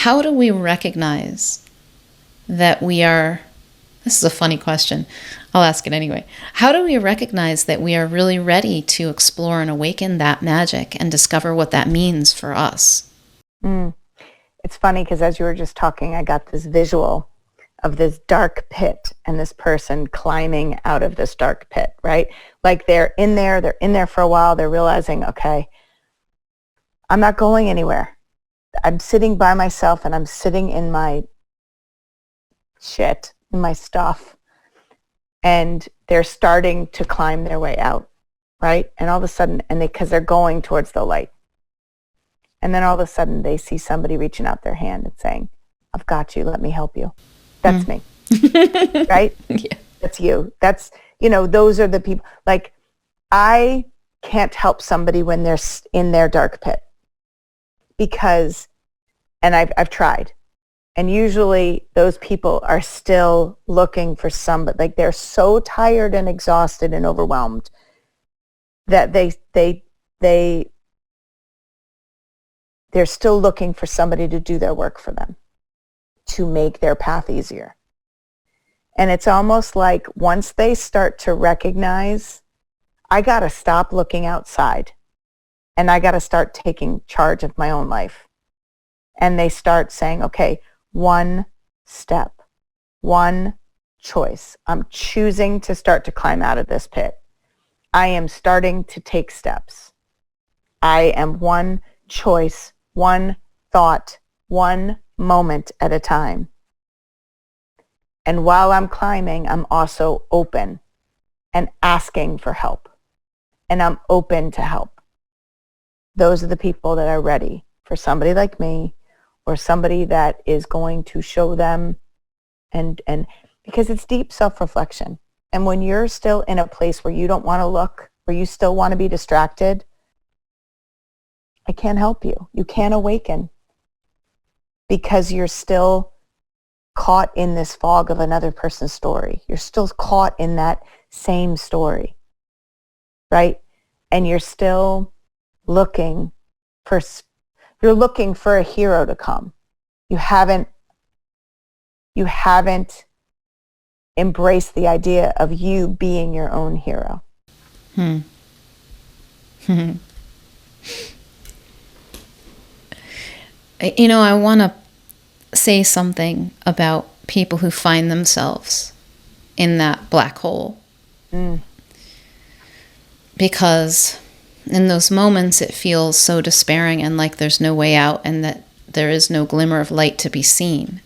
we recognize that we are, this is a funny question, I'll ask it anyway. How do we recognize that we are really ready to explore and awaken that magic and discover what that means for us? It's funny because as you were just talking, I got this visual of this dark pit and this person climbing out of this dark pit, right? Like they're in there for a while, they're realizing, okay, I'm not going anywhere. I'm sitting by myself and I'm sitting in my shit, in my stuff. And they're starting to climb their way out, right? And all of a sudden, because they're going towards the light. And then all of a sudden they see somebody reaching out their hand and saying, I've got you, let me help you. That's me, right? Yeah. That's you. That's, those are the people. Like, I can't help somebody when they're in their dark pit because, and I've tried. And usually those people are still looking for somebody, like they're so tired and exhausted and overwhelmed that they're still looking for somebody to do their work for them, to make their path easier. And it's almost like once they start to recognize, I got to stop looking outside and I got to start taking charge of my own life. And they start saying, okay, one step, one choice. I'm choosing to start to climb out of this pit. I am starting to take steps. I am one choice, one thought, one moment at a time. And while I'm climbing, I'm also open and asking for help. And I'm open to help. Those are the people that are ready for somebody like me, or somebody that is going to show them, and because it's deep self-reflection. And when you're still in a place where you don't want to look, where you still want to be distracted, I can't help you. You can't awaken because you're still caught in this fog of another person's story. You're still caught in that same story, right? And you're still looking for a hero to come. You haven't embraced the idea of you being your own hero. I want to say something about people who find themselves in that black hole. Because in those moments it feels so despairing and like there's no way out and that there is no glimmer of light to be seen.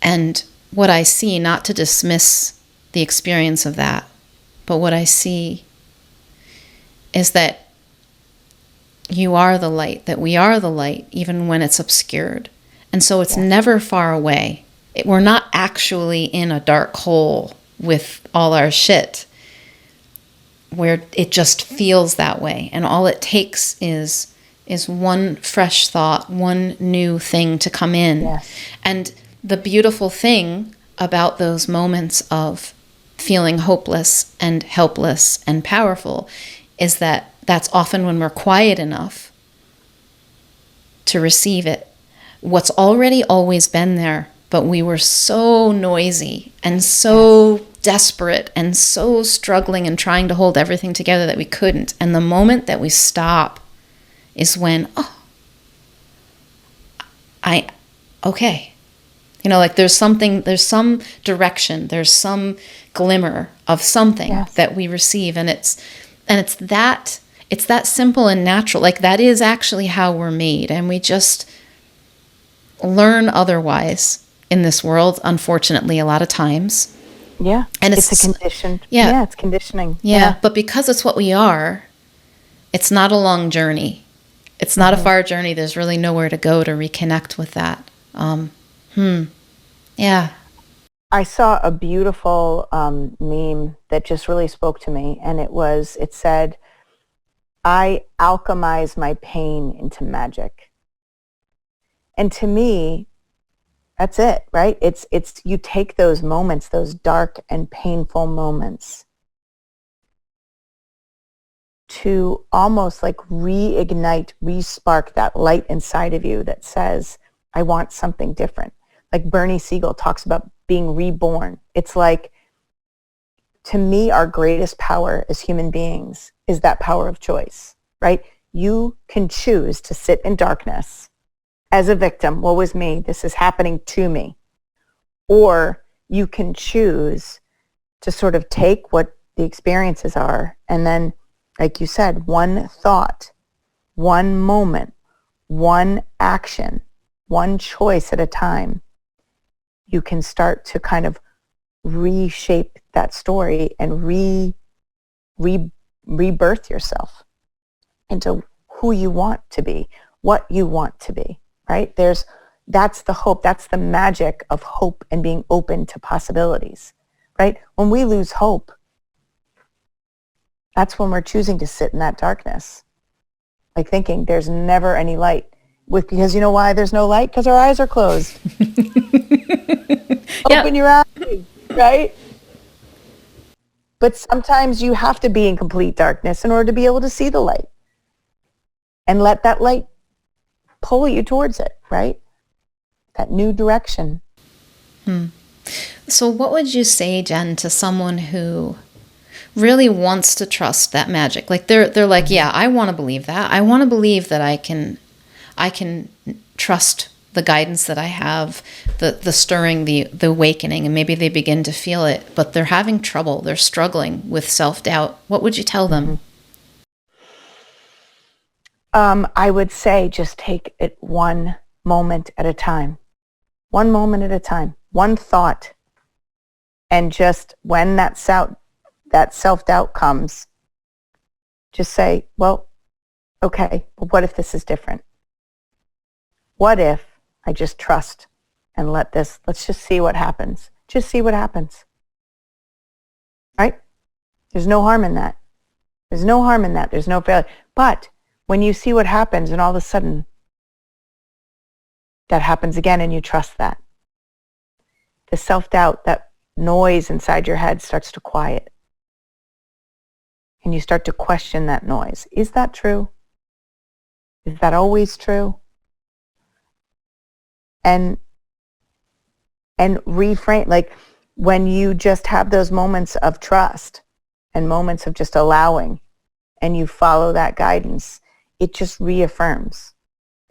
And what I see, not to dismiss the experience of that, but what I see is that you are the light, that we are the light, even when it's obscured. And so it's never far away. We're not actually in a dark hole with all our shit, where it just feels that way. And all it takes is one fresh thought, one new thing to come in. Yes. And the beautiful thing about those moments of feeling hopeless and helpless and powerful is that that's often when we're quiet enough to receive it. What's already always been there, but we were so noisy and so desperate and so struggling and trying to hold everything together that we couldn't. And the moment that we stop is when, okay. You know, like there's some direction, there's some glimmer of something that we receive, and it's that simple and natural. Like that is actually how we're made, and we just learn otherwise in this world, unfortunately, a lot of times. Yeah. And it's a conditioned. Yeah. Yeah, it's conditioning. Yeah. But because it's what we are, it's not a long journey. It's not a far journey. There's really nowhere to go to reconnect with that. Yeah. I saw a beautiful meme that just really spoke to me, and it said, I alchemize my pain into magic. And to me, that's it, right? It's you take those moments, those dark and painful moments, to almost like reignite, respark that light inside of you that says, I want something different. Like Bernie Siegel talks about being reborn. It's like, to me, our greatest power as human beings is that power of choice, right? You can choose to sit in darkness as a victim. Woe is me. This is happening to me. Or you can choose to sort of take what the experiences are, and then, like you said, one thought, one moment, one action, one choice at a time, you can start to kind of reshape that story and rebirth yourself into who you want to be, what you want to be, right? That's the hope. That's the magic of hope and being open to possibilities, right? When we lose hope, that's when we're choosing to sit in that darkness, like thinking there's never any light. Because you know why there's no light? Because our eyes are closed. Open your eyes, right? But sometimes you have to be in complete darkness in order to be able to see the light. And let that light pull you towards it, right? That new direction. So what would you say, Jen, to someone who really wants to trust that magic? Like they're like, yeah, I want to believe that. I want to believe that I can trust the guidance that I have, the stirring, the awakening, and maybe they begin to feel it, but they're having trouble. They're struggling with self-doubt. What would you tell them? I would say just take it one moment at a time. One moment at a time. One thought. And just when that self-doubt comes, just say, well, okay, but what if this is different? What if I just trust and let's just see what happens. Just see what happens. Right? There's no harm in that. There's no harm in that. There's no failure. But when you see what happens and all of a sudden that happens again and you trust that, the self-doubt, that noise inside your head starts to quiet. And you start to question that noise. Is that true? Is that always true? And reframe, like when you just have those moments of trust and moments of just allowing, and you follow that guidance, it just reaffirms.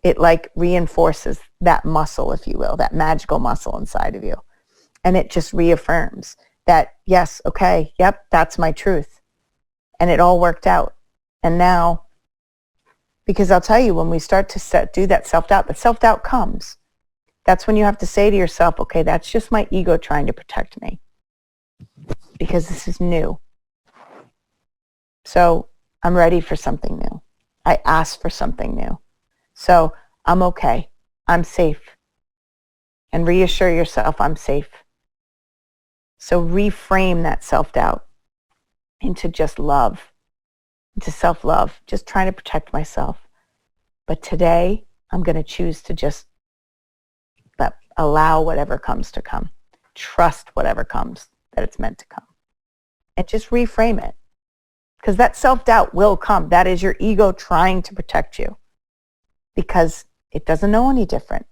It like reinforces that muscle, if you will, that magical muscle inside of you. And it just reaffirms that, yes, okay, yep, that's my truth. And it all worked out. And now, because I'll tell you, when we start to do that self-doubt, the self-doubt comes. That's when you have to say to yourself, okay, that's just my ego trying to protect me because this is new. So I'm ready for something new. I asked for something new. So I'm okay. I'm safe. And reassure yourself I'm safe. So reframe that self-doubt into just love, into self-love, just trying to protect myself. But today I'm going to choose to just allow whatever comes to come. trust whatever comes, that it's meant to come. And just reframe it. Because that self-doubt will come. That is your ego trying to protect you. Because it doesn't know any different.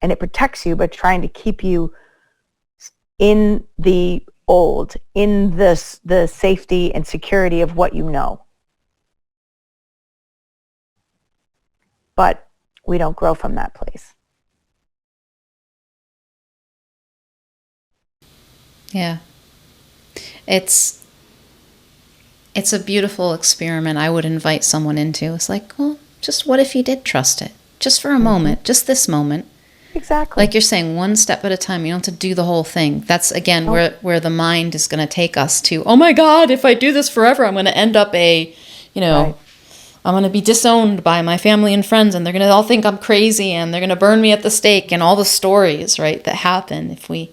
And it protects you by trying to keep you in the old, in the safety and security of what you know. But we don't grow from that place. Yeah. It's a beautiful experiment I would invite someone into. It's like, well, just what if you did trust it? Just for a moment, just this moment. Exactly. Like you're saying, one step at a time. You don't have to do the whole thing. That's, again, where the mind is going to take us to, oh my God, if I do this forever, I'm going to end up I'm going to be disowned by my family and friends, and they're going to all think I'm crazy, and they're going to burn me at the stake, and all the stories, right, that happen if we,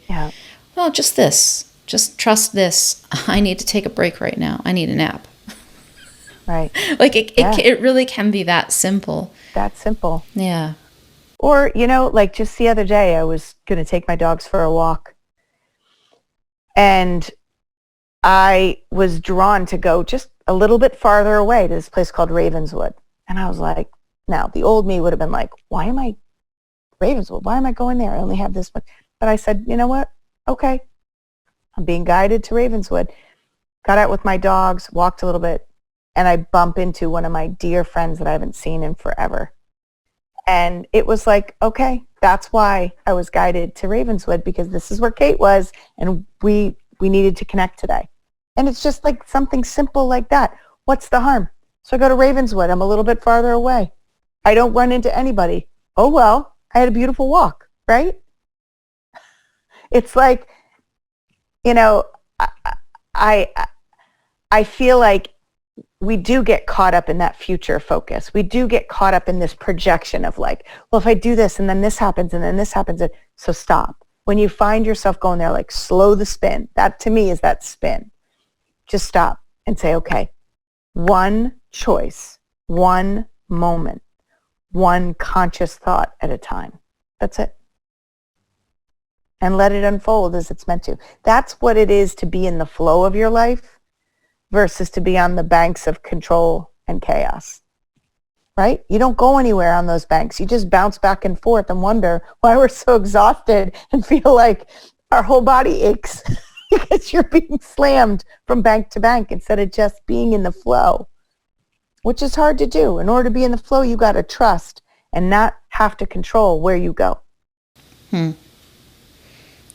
well, just this. Just trust this. I need to take a break right now. I need a nap. Right. Like it really can be that simple. That simple. Yeah. Or, like just the other day, I was going to take my dogs for a walk. And I was drawn to go just a little bit farther away to this place called Ravenswood. And I was like, now, the old me would have been like, why am I Ravenswood? Why am I going there? I only have this much. But I said, you know what? Okay. I'm being guided to Ravenswood. Got out with my dogs, walked a little bit, and I bump into one of my dear friends that I haven't seen in forever. And it was like, okay, that's why I was guided to Ravenswood, because this is where Kate was, and we needed to connect today. And it's just like something simple like that. What's the harm? So I go to Ravenswood. I'm a little bit farther away. I don't run into anybody. Oh, well, I had a beautiful walk, right? It's like, I feel like we do get caught up in that future focus. We do get caught up in this projection of like, well, if I do this and then this happens and then this happens. So stop. When you find yourself going there, like slow the spin. That to me is that spin. Just stop and say, okay, one choice, one moment, one conscious thought at a time. That's it. And let it unfold as it's meant to. That's what it is to be in the flow of your life versus to be on the banks of control and chaos, right? You don't go anywhere on those banks. You just bounce back and forth and wonder why we're so exhausted and feel like our whole body aches because you're being slammed from bank to bank instead of just being in the flow, which is hard to do. In order to be in the flow, you got to trust and not have to control where you go.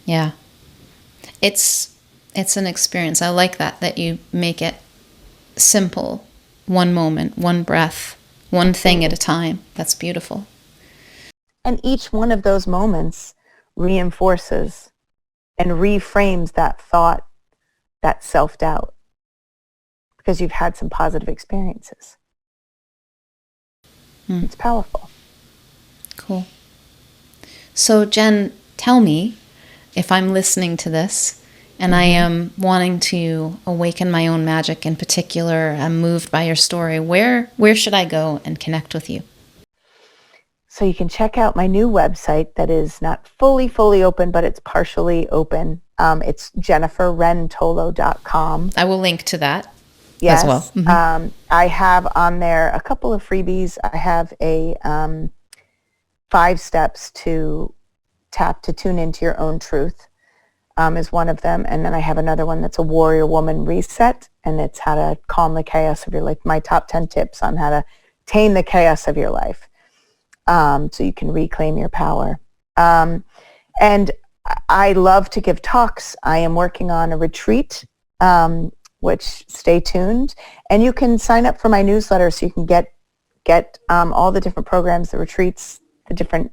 Yeah. It's an experience. I like that you make it simple. One moment, one breath, one thing at a time. That's beautiful. And each one of those moments reinforces and reframes that thought, that self-doubt, because you've had some positive experiences. It's powerful. Cool. So Jen, tell me, if I'm listening to this and I am wanting to awaken my own magic in particular, I'm moved by your story, where should I go and connect with you? So you can check out my new website that is not fully open, but it's partially open. It's jenniferwrentolo.com. I will link to that as well. Mm-hmm. I have on there a couple of freebies. I have a 5 steps to tune into your own truth is one of them. And then I have another one that's a warrior woman reset, and it's how to calm the chaos of your life. My top 10 tips on how to tame the chaos of your life so you can reclaim your power. And I love to give talks. I am working on a retreat, which stay tuned. And you can sign up for my newsletter so you can get all the different programs, the retreats, the different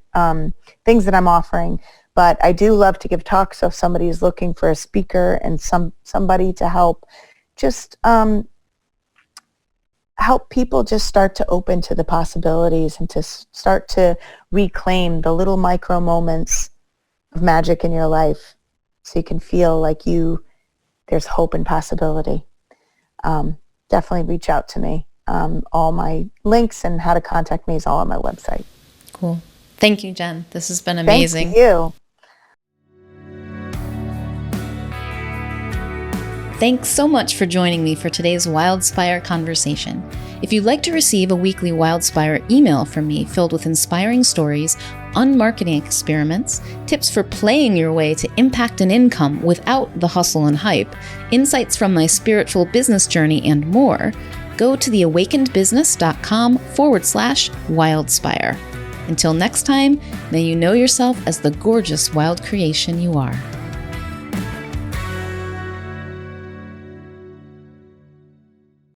things that I'm offering. But I do love to give talks, so if somebody is looking for a speaker and somebody to help, just help people just start to open to the possibilities and to start to reclaim the little micro moments of magic in your life so you can feel like there's hope and possibility. Definitely reach out to me. All my links and how to contact me is all on my website. Cool. Thank you, Jen. This has been amazing. Thank you. Thanks so much for joining me for today's Wildspire conversation. If you'd like to receive a weekly Wildspire email from me filled with inspiring stories, unmarketing experiments, tips for playing your way to impact and income without the hustle and hype, insights from my spiritual business journey, and more, go to theawakenedbusiness.com/Wildspire. Until next time, may you know yourself as the gorgeous wild creation you are.